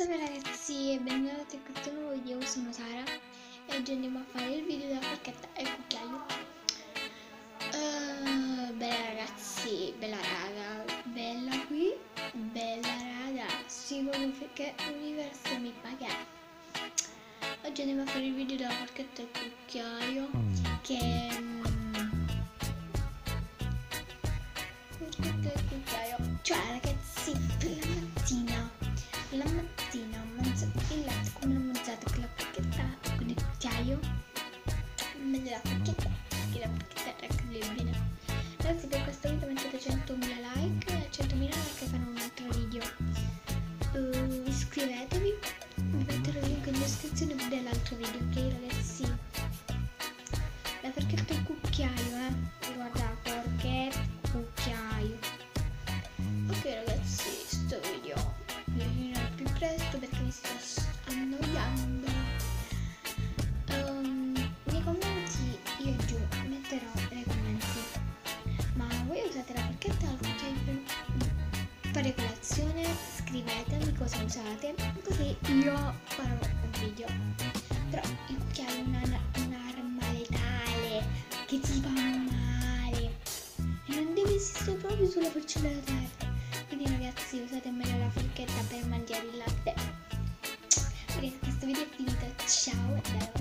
Salve ragazzi e benvenuti a questo nuovo video. Io sono Sara e oggi andiamo a fare il video della forchetta e il cucchiaio. Bella ragazzi, bella raga, bella qui, bella raga, sicuro che l'universo mi paga. Oggi andiamo a fare il video della forchetta e il cucchiaio cioè ragazzi, la mattina ho mangiato il latte come l'ho mangiato con la forchetta e con il cucchiaio. Meglio la forchetta, perché la forchetta è incredibile. Ragazzi, per questo video mettete 100.000 like e a 100.000 like farò un altro video. Iscrivetevi, vi metterò il link in descrizione dell'altro video, ok ragazzi? La forchetta e il cucchiaio, guarda, forchetta, cucchiaio. Ok ragazzi, sto video vi finirò più presto perché mi sto annoiando. Nei commenti io giù metterò nei commenti, ma voi usate la forchetta o il cucchiaio per fare colazione? Scrivetemi cosa usate, così io farò un video. Però il cucchiaio è un'arma letale che ti fa male e non deve esistere proprio sulla faccia della terra. Quindi ragazzi, usate meglio la forchetta per mangiare il latte. Questo video è finito, ciao e